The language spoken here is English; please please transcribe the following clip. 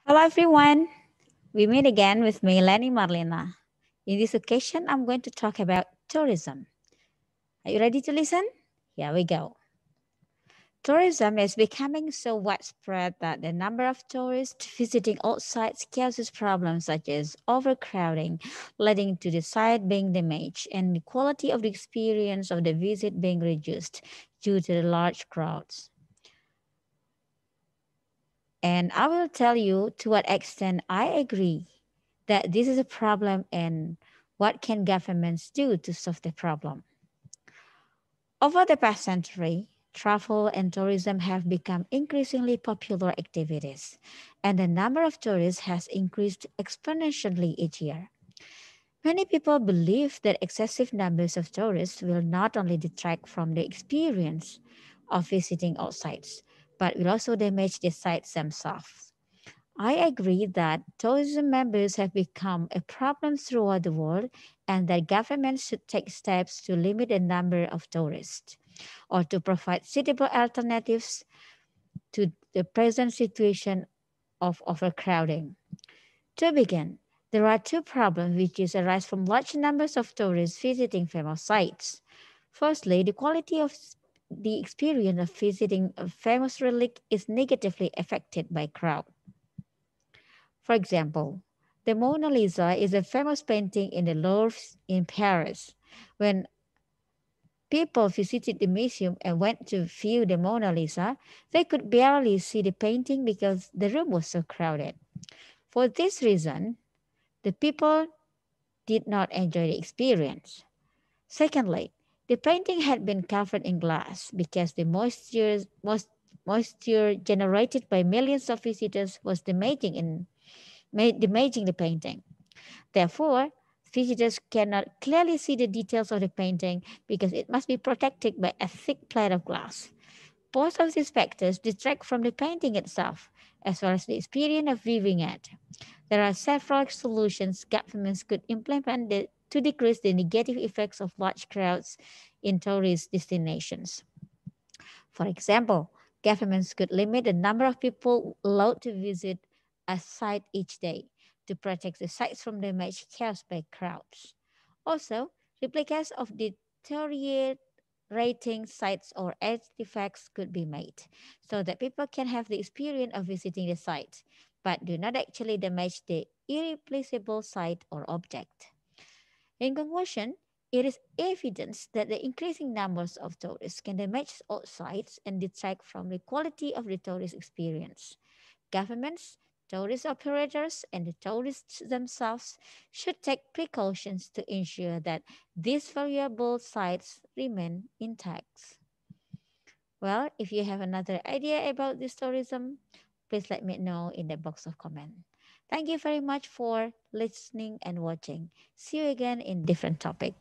Hello everyone, we meet again with me, Lenny Marlena. In this occasion, I'm going to talk about tourism. Are you ready to listen? Here we go. Tourism is becoming so widespread that the number of tourists visiting old sites causes problems such as overcrowding, leading to the site being damaged, and the quality of the experience of the visit being reduced due to the large crowds. And I will tell you to what extent I agree that this is a problem and what can governments do to solve the problem. Over the past century, travel and tourism have become increasingly popular activities, and the number of tourists has increased exponentially each year. Many people believe that excessive numbers of tourists will not only detract from the experience of visiting old sites, but will also damage the sites themselves. I agree that tourism members have become a problem throughout the world and that governments should take steps to limit the number of tourists or to provide suitable alternatives to the present situation of overcrowding. To begin, there are two problems which arise from large numbers of tourists visiting famous sites. Firstly, the quality of the experience of visiting a famous relic is negatively affected by crowd. For example, the Mona Lisa is a famous painting in the Louvre in Paris. When people visited the museum and went to view the Mona Lisa, they could barely see the painting because the room was so crowded. For this reason, the people did not enjoy the experience. Secondly, the painting had been covered in glass because the moisture generated by millions of visitors was damaging the painting. Therefore, visitors cannot clearly see the details of the painting because it must be protected by a thick plate of glass. Both of these factors detract from the painting itself, as well as the experience of viewing it. There are several solutions governments could implement to decrease the negative effects of large crowds in tourist destinations. For example, governments could limit the number of people allowed to visit a site each day to protect the sites from damage caused by crowds. Also, replicas of deteriorating sites or artifacts could be made so that people can have the experience of visiting the site but do not actually damage the irreplaceable site or object. In conclusion, it is evident that the increasing numbers of tourists can damage old sites and detract from the quality of the tourist experience. Governments, tourist operators, and the tourists themselves should take precautions to ensure that these valuable sites remain intact. Well, if you have another idea about this tourism, please let me know in the box of comment. Thank you very much for listening and watching. See you again in different topic.